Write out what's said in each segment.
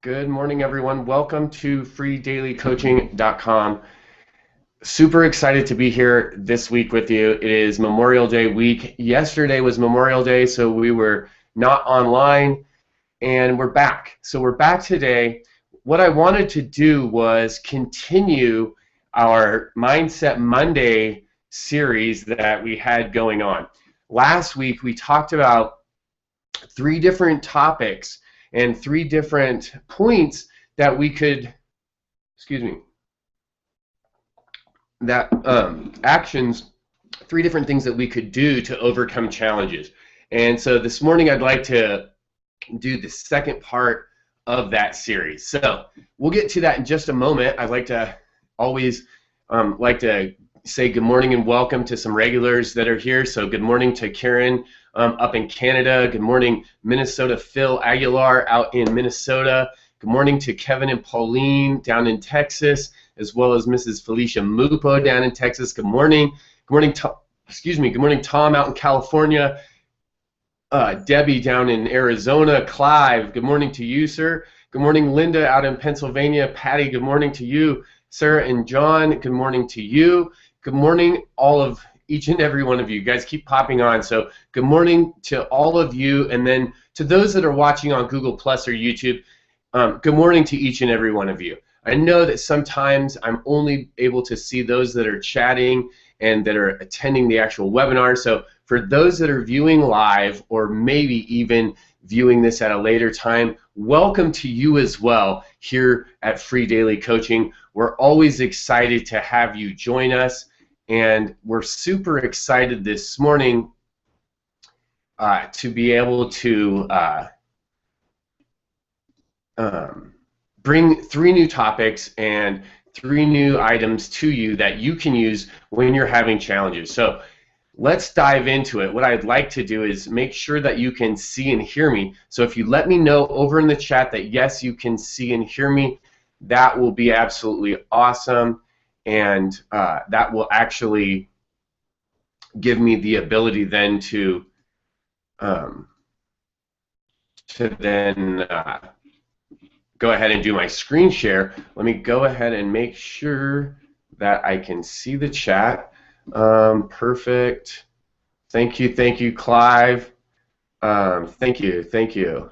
Good morning, everyone. Welcome to freedailycoaching.com. Super excited to be here this week with you. It is Memorial Day week. Yesterday was Memorial Day, so we were not online, and we're back. So we're back today. What I wanted to do was continue our Mindset Monday series that we had going on. Last week, we talked about 3 different topics and 3 different points that we could, that actions, 3 different things that we could do to overcome challenges. And so this morning I'd like to do the second part of that series. So we'll get to that in just a moment. I'd like to always say good morning and welcome to some regulars that are here. So good morning to Karen up in Canada. Good morning, Minnesota. Phil Aguilar out in Minnesota. Good morning to Kevin and Pauline down in Texas, as well as Mrs. Felicia Mupo down in Texas. Good morning. Good morning, Good morning, Tom out in California. Debbie down in Arizona. Clive, good morning to you, sir. Good morning, Linda out in Pennsylvania. Patty, good morning to you. Sarah and John, good morning to you. Good morning, all of each and every one of you. You guys keep popping on. So good morning to all of you. And then to those that are watching on Google Plus or YouTube, good morning to each and every one of you. I know that sometimes I'm only able to see those that are chatting and that are attending the actual webinar. So for those that are viewing live or maybe even viewing this at a later time, welcome to you as well here at Free Daily Coaching. We're always excited to have you join us, and we're super excited this morning to be able to bring 3 new topics and 3 new items to you that you can use when you're having challenges. So let's dive into it. What I'd like to do is make sure that you can see and hear me. So if you let me know over in the chat that yes, you can see and hear me, that will be absolutely awesome. And that will actually give me the ability then to then go ahead and do my screen share. Let me go ahead and make sure that I can see the chat. Perfect. Thank you, Clive. Thank you.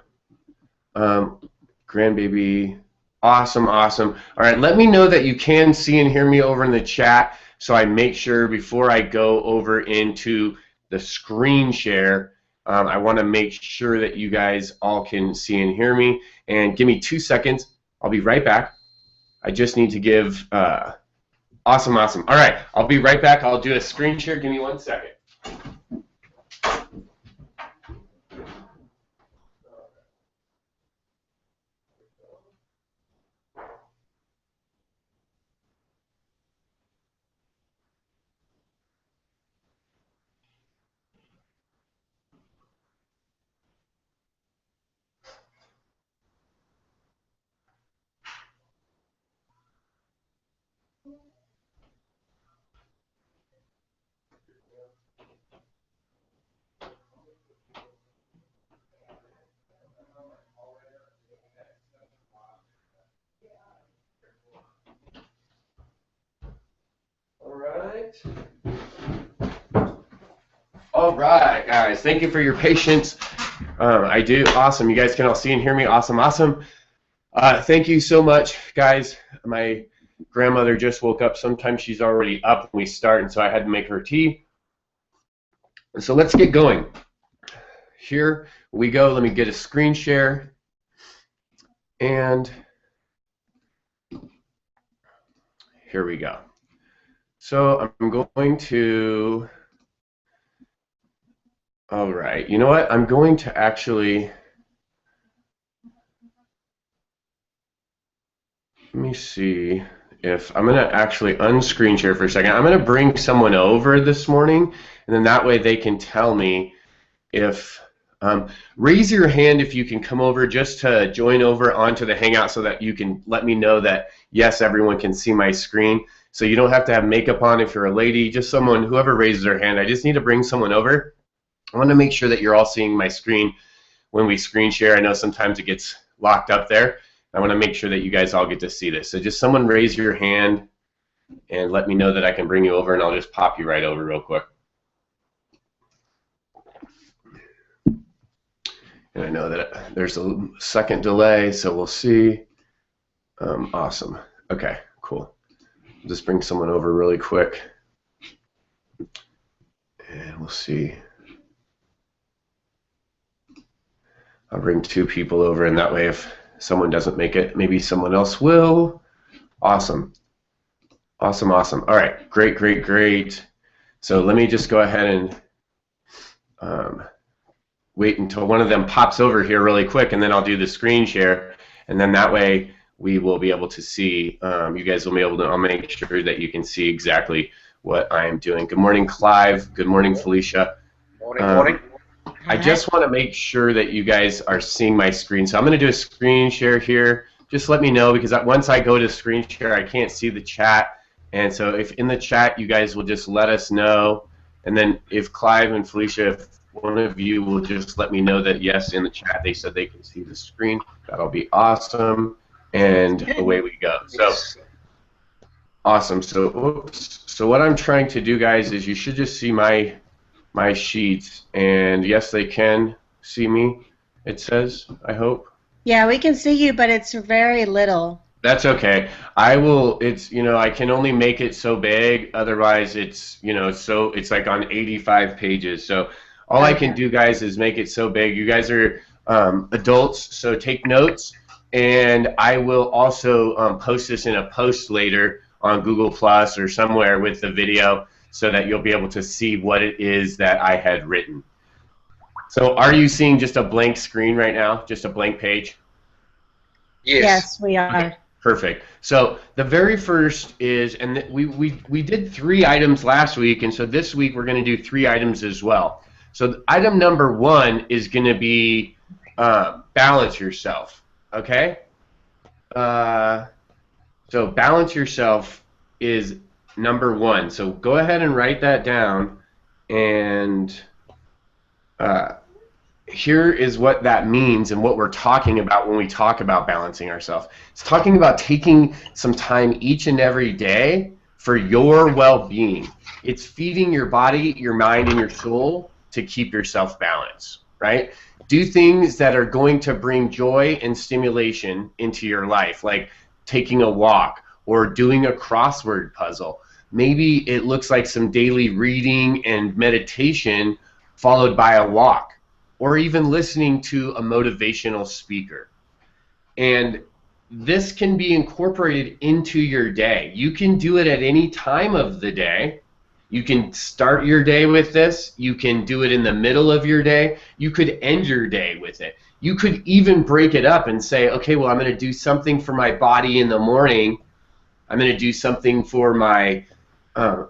Grandbaby. Awesome. All right, let me know that you can see and hear me over in the chat, so I make sure before I go over into the screen share, I want to make sure that you guys all can see and hear me. And give me 2 seconds. I'll be right back. I just need to give awesome. All right, I'll be right back. I'll do a screen share. Give me 1 second. All right, guys. Thank you for your patience. I do. Awesome. You guys can all see and hear me. Awesome. Thank you so much, guys. My grandmother just woke up. Sometimes she's already up when we start, and so I had to make her tea. So let's get going. Here we go. Let me get a screen share. And here we go. So I'm going to, all right, you know what? I'm going to actually, let me see if I'm going to actually unscreen share for a second. I'm going to bring someone over this morning, and then that way they can tell me if, raise your hand if you can come over just to join over onto the Hangout so that you can let me know that, yes, everyone can see my screen. So you don't have to have makeup on if you're a lady, just someone, whoever raises their hand. I just need to bring someone over. I want to make sure that you're all seeing my screen when we screen share. I know sometimes it gets locked up there. I want to make sure that you guys all get to see this. So just someone raise your hand and let me know that I can bring you over, and I'll just pop you right over real quick. And I know that there's a second delay, so we'll see. Awesome. Okay, cool. I'll just bring someone over really quick, and we'll see. I'll bring 2 people over, and that way if someone doesn't make it, maybe someone else will. Awesome. Awesome, awesome. All right, great, great, great. So let me just go ahead and wait until one of them pops over here really quick, and then I'll do the screen share, and then that way we will be able to see, you guys will be able to, I'll make sure that you can see exactly what I am doing. Good morning, Clive. Good morning, Felicia. Morning, morning. I just want to make sure that you guys are seeing my screen. So I'm going to do a screen share here. Just let me know, because once I go to screen share, I can't see the chat. And so if in the chat, you guys will just let us know. And then if Clive and Felicia, if one of you will just let me know that, yes, in the chat, they said they can see the screen, that'll be awesome. And away we go. So awesome. So, oops. So what I'm trying to do, guys, is you should just see my sheets, and yes, they can see me, it says, I hope. Yeah, we can see you, but it's very little. That's okay. I will, it's, I can only make it so big, otherwise it's, so it's like on 85 pages. So all I can do, guys, is make it so big. You guys are adults, so take notes, and I will also post this in a post later on Google Plus or somewhere with the video, so that you'll be able to see what it is that I had written. So are you seeing just a blank screen right now, just a blank page? Yes. Yes, we are. Perfect. So the very first is, and we did 3 items last week, and so this week we're going to do 3 items as well. So item number 1 is going to be balance yourself, okay? So balance yourself is number 1. So go ahead and write that down, and here is what that means and what we're talking about when we talk about balancing ourselves. It's talking about taking some time each and every day for your well-being. It's feeding your body, your mind, and your soul to keep yourself balanced, right? Do things that are going to bring joy and stimulation into your life, like taking a walk or doing a crossword puzzle. Maybe it looks like some daily reading and meditation followed by a walk, or even listening to a motivational speaker. And this can be incorporated into your day. You can do it at any time of the day. You can start your day with this. You can do it in the middle of your day. You could end your day with it. You could even break it up and say, okay, well, I'm going to do something for my body in the morning. I'm going to do something for my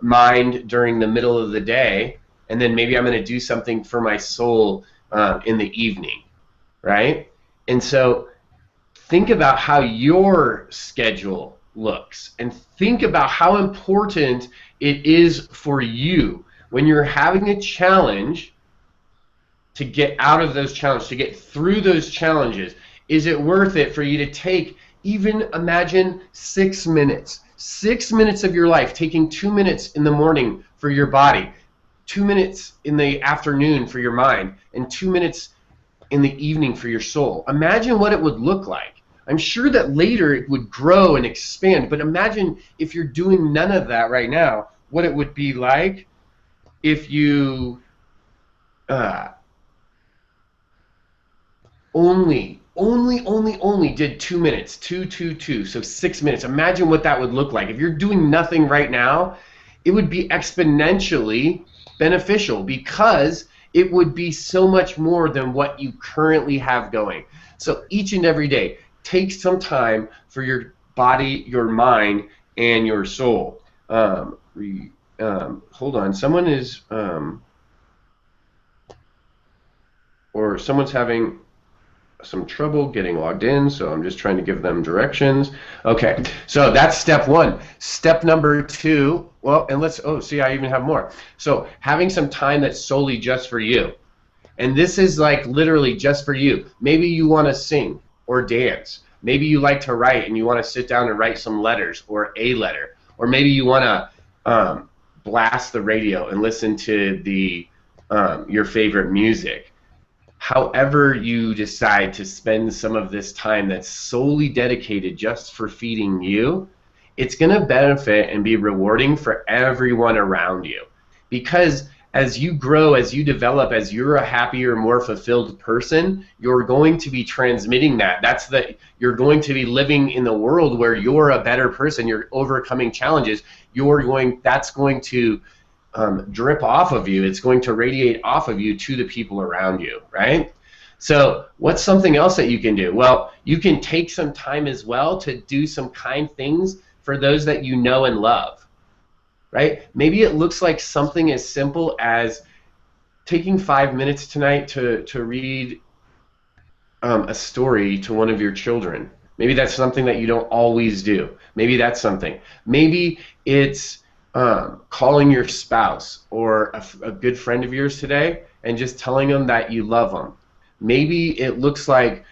mind during the middle of the day, and then maybe I'm going to do something for my soul in the evening, right? And so think about how your schedule looks, and think about how important it is for you when you're having a challenge to get out of those challenges, to get through those challenges. Is it worth it for you to take, even imagine 6 minutes, 6 minutes of your life, taking 2 minutes in the morning for your body, 2 minutes in the afternoon for your mind, and 2 minutes in the evening for your soul? Imagine what it would look like. I'm sure that later it would grow and expand, but imagine if you're doing none of that right now, what it would be like if you only did 2 minutes, two, so 6 minutes. Imagine what that would look like. If you're doing nothing right now, it would be exponentially beneficial, because it would be so much more than what you currently have going. So each and every day, take some time for your body, your mind, and your soul. Hold on, someone is, or someone's having some trouble getting logged in, so I'm just trying to give them directions. Okay, so that's step 1. Step number 2, well, and let's, oh, see, I even have more. So having some time that's solely just for you. And this is like literally just for you. Maybe you want to sing or dance. Maybe you like to write and you want to sit down and write some letters or a letter. Or maybe you want to blast the radio and listen to your favorite music. However you decide to spend some of this time that's solely dedicated just for feeding you, it's going to benefit and be rewarding for everyone around you. Because as you grow, as you develop, as you're a happier, more fulfilled person, you're going to be transmitting that. You're going to be living in the world where you're a better person, you're overcoming challenges, that's going to drip off of you. It's going to radiate off of you to the people around you, right? So what's something else that you can do? Well, you can take some time as well to do some kind things for those that you know and love, right? Maybe it looks like something as simple as taking 5 minutes tonight to read a story to one of your children. Maybe that's something that you don't always do. Maybe that's something. Maybe it's calling your spouse or a good friend of yours today and just telling them that you love them. Maybe it looks like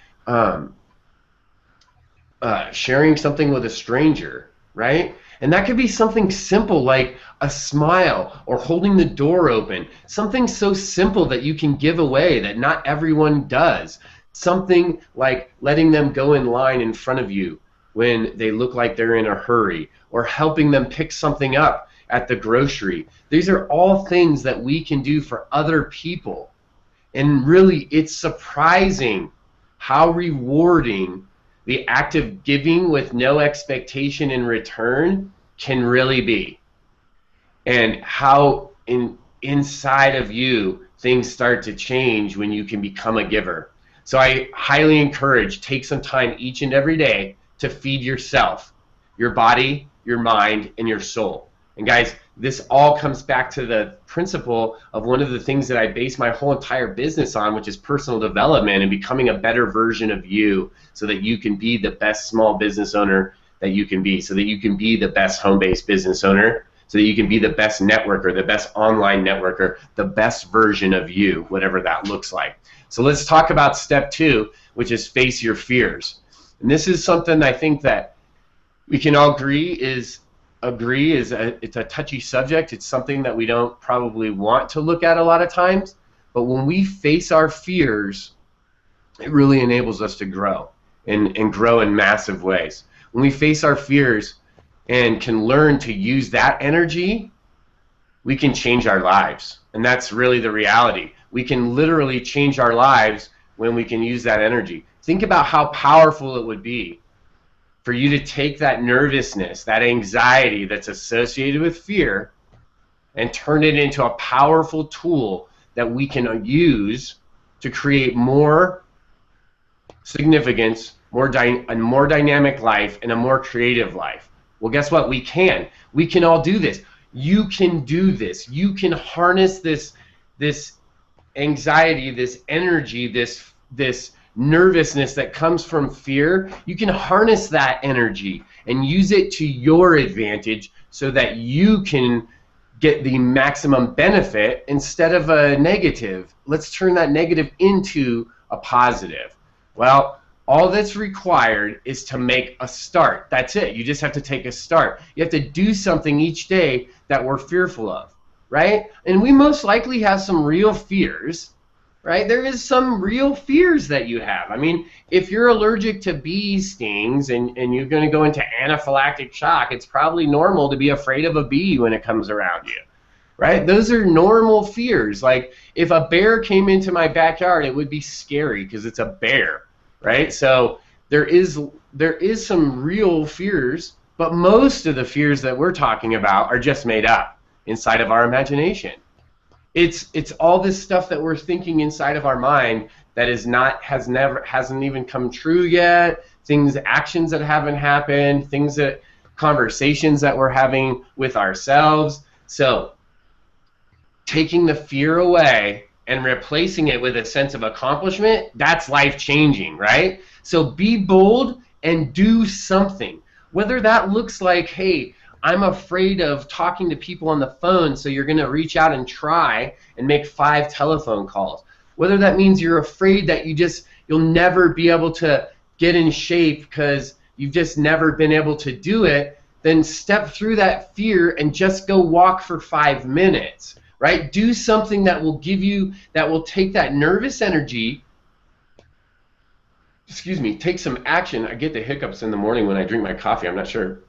sharing something with a stranger, right? And that could be something simple like a smile or holding the door open. Something so simple that you can give away that not everyone does. Something like letting them go in line in front of you when they look like they're in a hurry, or helping them pick something up at the grocery. These are all things that we can do for other people. And really, it's surprising how rewarding the act of giving with no expectation in return can really be. And how inside of you things start to change when you can become a giver. So I highly encourage, take some time each and every day to feed yourself, your body, your mind, and your soul. And guys, this all comes back to the principle of one of the things that I base my whole entire business on, which is personal development and becoming a better version of you so that you can be the best small business owner that you can be, so that you can be the best home-based business owner, so that you can be the best networker, the best online networker, the best version of you, whatever that looks like. So let's talk about step 2, which is face your fears. And this is something I think that we can all agree is it's a touchy subject. It's something that we don't probably want to look at a lot of times. But when we face our fears, it really enables us to grow and grow in massive ways. When we face our fears and can learn to use that energy, we can change our lives. And that's really the reality. We can literally change our lives when we can use that energy. Think about how powerful it would be for you to take that nervousness, that anxiety that's associated with fear, and turn it into a powerful tool that we can use to create more significance, a more dynamic life, and a more creative life. Well, guess what? We can. We can all do this. You can do this. You can harness this anxiety, this energy, this nervousness that comes from fear. You can harness that energy and use it to your advantage so that you can get the maximum benefit instead of a negative. Let's turn that negative into a positive. Well, all that's required is to make a start. That's it. You just have to take a start. You have to do something each day that we're fearful of, right? And we most likely have some real fears, right? There is some real fears that you have. I mean, if you're allergic to bee stings and you're going to go into anaphylactic shock, it's probably normal to be afraid of a bee when it comes around you, right? Those are normal fears. Like if a bear came into my backyard, it would be scary because it's a bear, right? So there is some real fears, but most of the fears that we're talking about are just made up inside of our imagination. It's all this stuff that we're thinking inside of our mind that hasn't even come true yet. Actions that haven't happened, conversations that we're having with ourselves. So taking the fear away and replacing it with a sense of accomplishment, that's life-changing, right? So be bold and do something. Whether that looks like, hey, I'm afraid of talking to people on the phone, so you're going to reach out and try and make 5 telephone calls. Whether that means you're afraid that you'll never be able to get in shape because you've just never been able to do it, then step through that fear and just go walk for 5 minutes, right? Do something that will take that nervous energy, take some action. I get the hiccups in the morning when I drink my coffee, I'm not sure.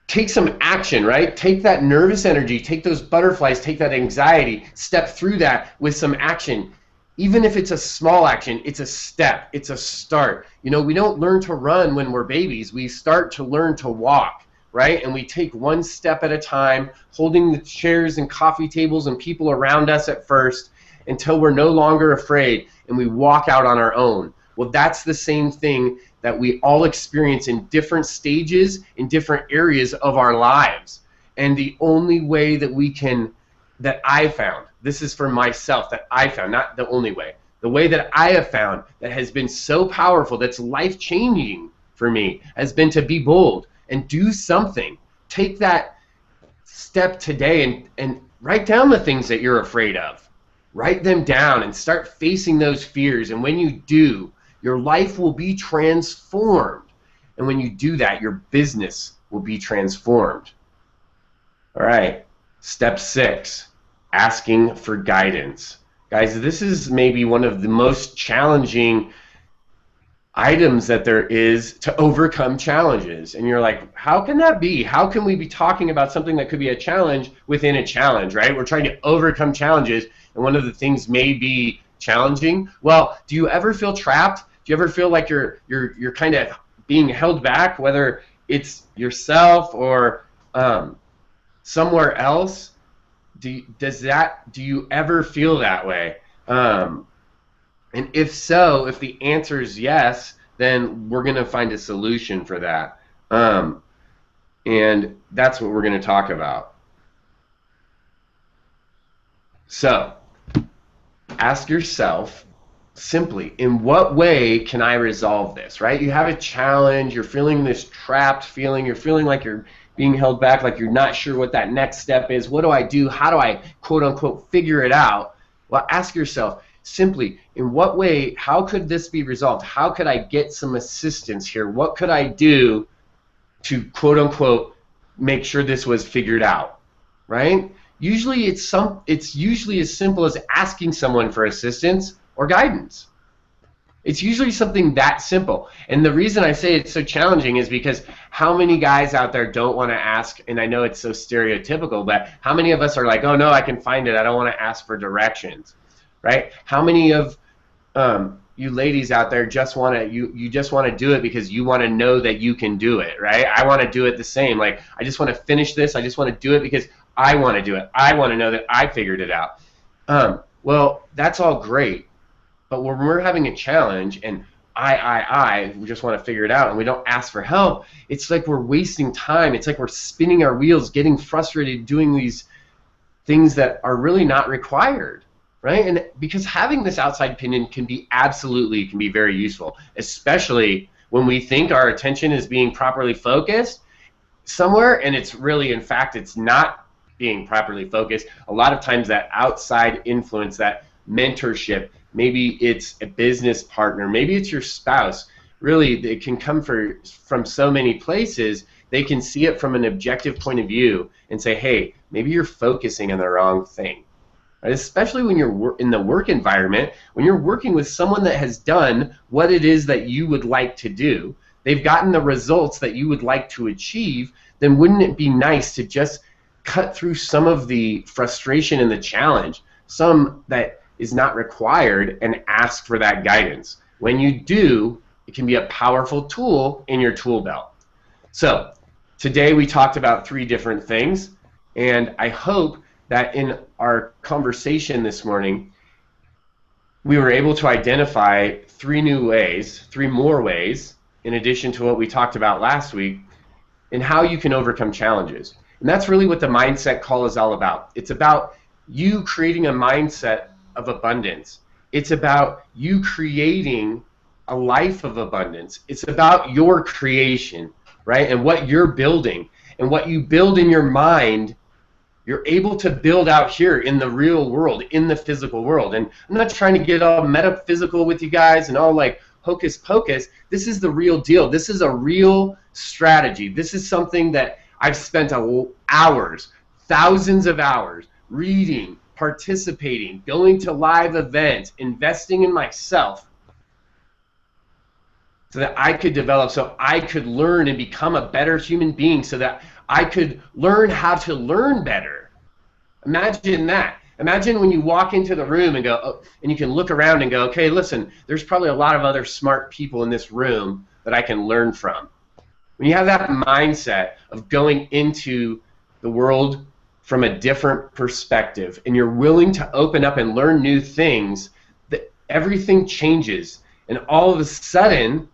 Take some action, right? Take that nervous energy, take those butterflies, take that anxiety, step through that with some action. Even if it's a small action, it's a step, it's a start. You know, we don't learn to run when we're babies. We start to learn to walk, right? And we take one step at a time, holding the chairs and coffee tables and people around us at first until we're no longer afraid and we walk out on our own. Well, that's the same thing that we all experience in different stages, in different areas of our lives. And the only way that I found, this is for myself, that I found, not the only way, the way that I have found that has been so powerful, that's life-changing for me, has been to be bold and do something. Take that step today and write down the things that you're afraid of. Write them down and start facing those fears. And when you do, your life will be transformed. And when you do that, your business will be transformed. All right, step 6, asking for guidance. Guys, this is maybe one of the most challenging items that there is to overcome challenges. And you're like, how can that be? How can we be talking about something that could be a challenge within a challenge, right? We're trying to overcome challenges, and one of the things may be challenging. Well, do you ever feel trapped? Do you ever feel like you're kind of being held back, whether it's yourself or somewhere else? Do you ever feel that way? And if so, if the answer is yes, then we're going to find a solution for that. And that's what we're going to talk about. So, ask yourself simply, in what way can I resolve this, right? You have a challenge, you're feeling this trapped feeling, you're feeling like you're being held back, like you're not sure what that next step is. What do I do? How do I, quote unquote, figure it out? Well, ask yourself, simply, in what way, how could this be resolved? How could I get some assistance here? What could I do to, quote unquote, make sure this was figured out, right? Usually it's usually as simple as asking someone for assistance or guidance. It's usually something that simple. And the reason I say it's so challenging is because how many guys out there don't want to ask, and I know it's so stereotypical, but how many of us are like, oh no, I can find it, I don't want to ask for directions, right? How many of you ladies out there just want to, you just want to do it because you want to know that you can do it, right? I want to do it the same. Like, I just want to finish this, I just want to do it because I want to do it. I want to know that I figured it out. Well, that's all great. But when we're having a challenge and we just want to figure it out and we don't ask for help, it's like we're wasting time. It's like we're spinning our wheels, getting frustrated, doing these things that are really not required, right? And because having this outside opinion can be very useful, especially when we think our attention is being properly focused somewhere and it's really, in fact, it's not being properly focused. A lot of times that outside influence, that mentorship, maybe it's a business partner, maybe it's your spouse. Really, it can come from so many places. They can see it from an objective point of view and say, hey, maybe you're focusing on the wrong thing. Right? Especially when you're in the work environment, when you're working with someone that has done what it is that you would like to do, they've gotten the results that you would like to achieve, then wouldn't it be nice to just cut through some of the frustration and the challenge, some that is not required, and ask for that guidance. When you do, it can be a powerful tool in your tool belt. So today we talked about 3 different things, and I hope that in our conversation this morning we were able to identify 3 more ways, in addition to what we talked about last week, in how you can overcome challenges. And that's really what the mindset call is all about. It's about you creating a mindset of abundance. It's about you creating a life of abundance. It's about your creation, right? And what you're building. And what you build in your mind, you're able to build out here in the real world, in the physical world. And I'm not trying to get all metaphysical with you guys and all like hocus pocus. This is the real deal. This is a real strategy. This is something that I've spent hours, thousands of hours reading, participating, going to live events, investing in myself so that I could develop, so I could learn and become a better human being, so that I could learn how to learn better. Imagine that. Imagine when you walk into the room and go, oh, and you can look around and go, okay, listen, there's probably a lot of other smart people in this room that I can learn from. When you have that mindset of going into the world from a different perspective, and you're willing to open up and learn new things, that everything changes. And all of a sudden,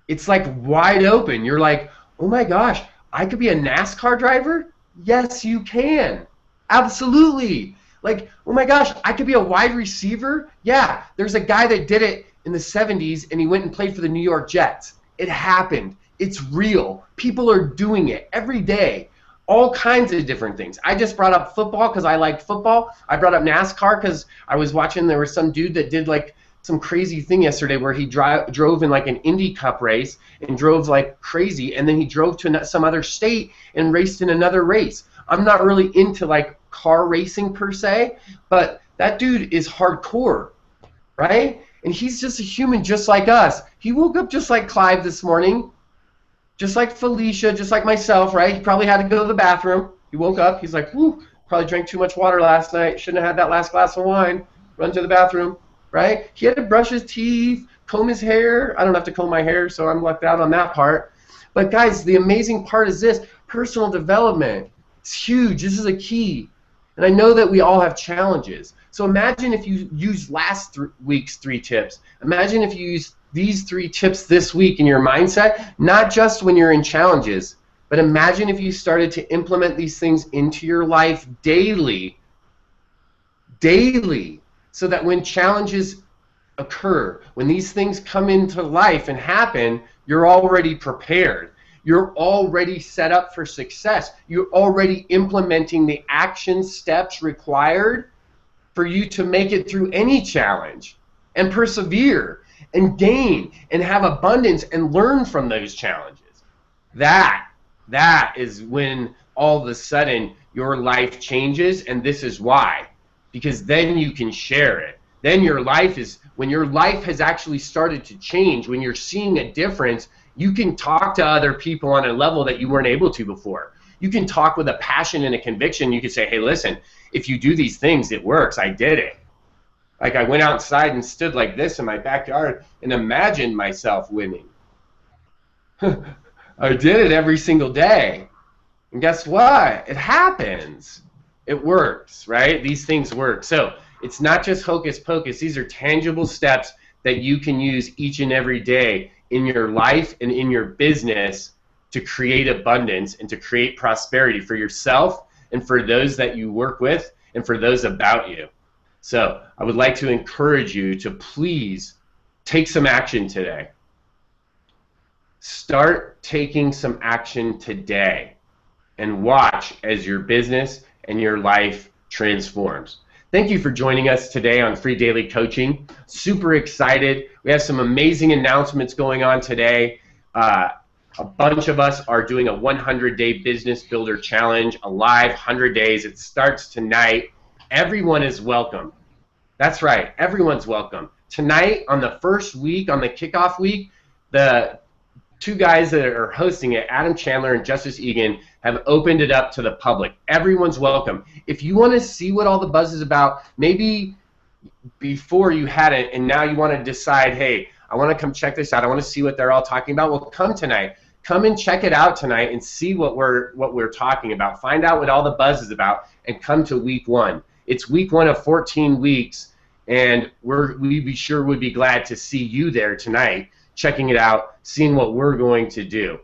it's like wide open. You're like, oh my gosh, I could be a NASCAR driver? Yes, you can. Absolutely. Like, oh my gosh, I could be a wide receiver? Yeah, there's a guy that did it in the 70s, and he went and played for the New York Jets. It happened. It's real. People are doing it every day. All kinds of different things. I just brought up football because I liked football. I brought up NASCAR because I was watching, there was some dude that did like some crazy thing yesterday where he drove in like an Indy Cup race and drove like crazy, and then he drove to some other state and raced in another race. I'm not really into like car racing per se, but that dude is hardcore, right? And he's just a human just like us. He woke up just like Clive this morning, just like Felicia, just like myself, right? He probably had to go to the bathroom. He woke up, he's like, whew, probably drank too much water last night, shouldn't have had that last glass of wine, run to the bathroom, right? He had to brush his teeth, comb his hair. I don't have to comb my hair, so I'm lucked out on that part. But guys, the amazing part is this, personal development. It's huge. This is a key. And I know that we all have challenges. So imagine if you use last week's 3 tips. Imagine if you use these 3 tips this week in your mindset, not just when you're in challenges, but imagine if you started to implement these things into your life daily, so that when challenges occur, when these things come into life and happen, you're already prepared. You're already set up for success. You're already implementing the action steps required for you to make it through any challenge and persevere and gain and have abundance and learn from those challenges. That is when all of a sudden your life changes, and this is why. Because then you can share it. Then when your life has actually started to change, when you're seeing a difference, you can talk to other people on a level that you weren't able to before. You can talk with a passion and a conviction. You can say, hey, listen, if you do these things, it works. I did it. Like I went outside and stood like this in my backyard and imagined myself winning. I did it every single day. And guess what? It happens. It works, right? These things work. So it's not just hocus pocus. These are tangible steps that you can use each and every day in your life and in your business to create abundance and to create prosperity for yourself and for those that you work with and for those about you. So I would like to encourage you to please take some action today. Start taking some action today and watch as your business and your life transforms. Thank you for joining us today on Free Daily Coaching. Super excited. We have some amazing announcements going on today. A bunch of us are doing a 100-day business builder challenge, a live 100 days. It starts tonight. Everyone is welcome. That's right. Everyone's welcome. Tonight, on the first week, on the kickoff week, the 2 guys that are hosting it, Adam Chandler and Justice Egan, have opened it up to the public. Everyone's welcome. If you want to see what all the buzz is about, maybe before you had it and now you want to decide, hey, I want to come check this out. I want to see what they're all talking about. Well, come tonight. Come and check it out tonight and see what we're talking about. Find out what all the buzz is about and come to week 1. It's week 1 of 14 weeks, and we sure would be glad to see you there tonight, checking it out, seeing what we're going to do.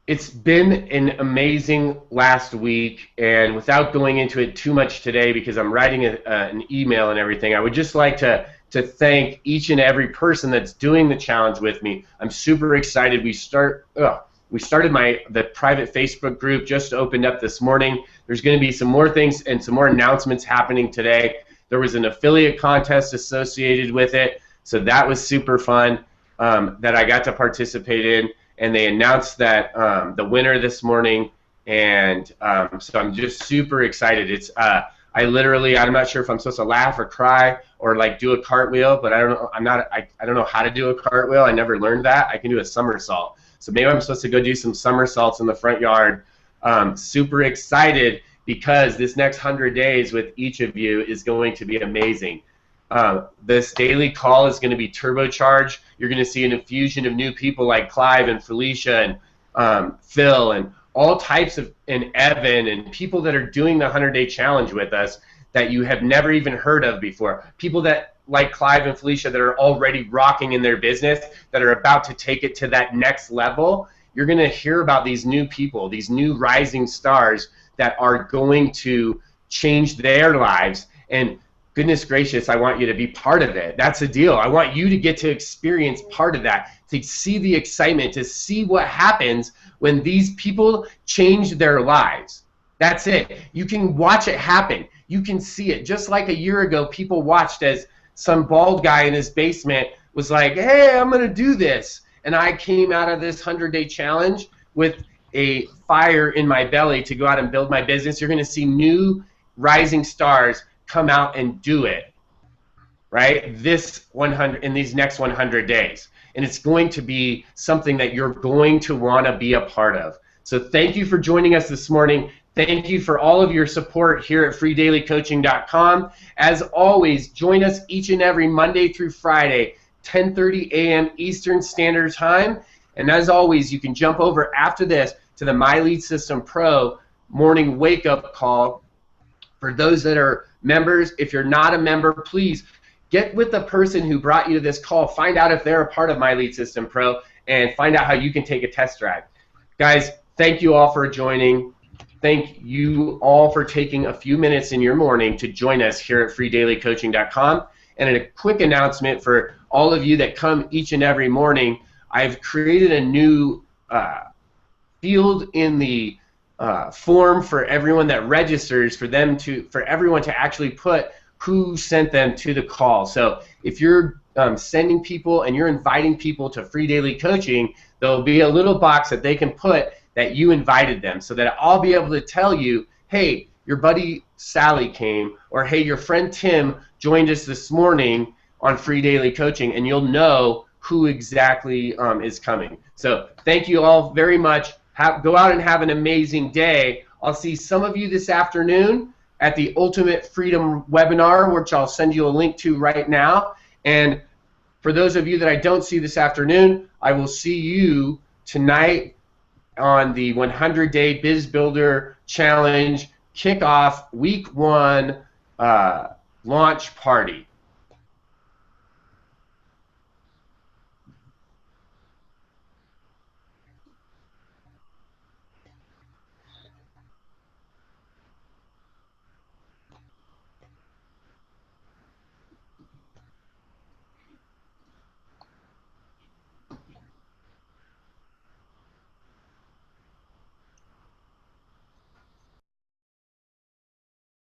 It's been an amazing last week, and without going into it too much today because I'm writing an email and everything, I would just like to thank each and every person that's doing the challenge with me. I'm super excited. We started the private Facebook group, just opened up this morning. There's going to be some more things and some more announcements happening today. There was an affiliate contest associated with it. So that was super fun that I got to participate in, and they announced that the winner this morning, and so I'm just super excited. It's I'm not sure if I'm supposed to laugh or cry or like do a cartwheel, but I don't know. I don't know how to do a cartwheel. I never learned that. I can do a somersault. So maybe I'm supposed to go do some somersaults in the front yard. Super excited because this next 100 days with each of you is going to be amazing. This daily call is going to be turbocharged. You're going to see an infusion of new people like Clive and Felicia and Phil and all types of, and Evan, and people that are doing the 100-day challenge with us that you have never even heard of before. People that, like Clive and Felicia, that are already rocking in their business, that are about to take it to that next level. You're going to hear about these new people, these new rising stars that are going to change their lives. And goodness gracious, I want you to be part of it. That's the deal. I want you to get to experience part of that, to see the excitement, to see what happens when these people change their lives. That's it. You can watch it happen. You can see it. Just like a year ago, people watched as some bald guy in his basement was like, hey, I'm going to do this. And I came out of this 100-day challenge with a fire in my belly to go out and build my business. You're going to see new rising stars come out and do it, right? In these next 100 days. And it's going to be something that you're going to want to be a part of. So thank you for joining us this morning. Thank you for all of your support here at freedailycoaching.com. As always, join us each and every Monday through Friday, 10:30 a.m. Eastern Standard Time. And as always, you can jump over after this to the My Lead System Pro morning wake-up call. For those that are members, if you're not a member, please get with the person who brought you to this call. Find out if they're a part of My Lead System Pro and find out how you can take a test drive. Guys, thank you all for joining. Thank you all for taking a few minutes in your morning to join us here at freedailycoaching.com. And a quick announcement for all of you that come each and every morning, I've created a new field in the form for everyone that registers for everyone to actually put who sent them to the call. So if you're sending people and you're inviting people to Free Daily Coaching, there'll be a little box that they can put that you invited them, so that I'll be able to tell you, hey, your buddy Sally came, or hey, your friend Tim joined us this morning on Free Daily Coaching, and you'll know who exactly is coming. So thank you all very much. Go out and have an amazing day. I'll see some of you this afternoon at the Ultimate Freedom webinar, which I'll send you a link to right now. And for those of you that I don't see this afternoon, I will see you tonight on the 100-Day Biz Builder Challenge Kickoff Week 1 launch party.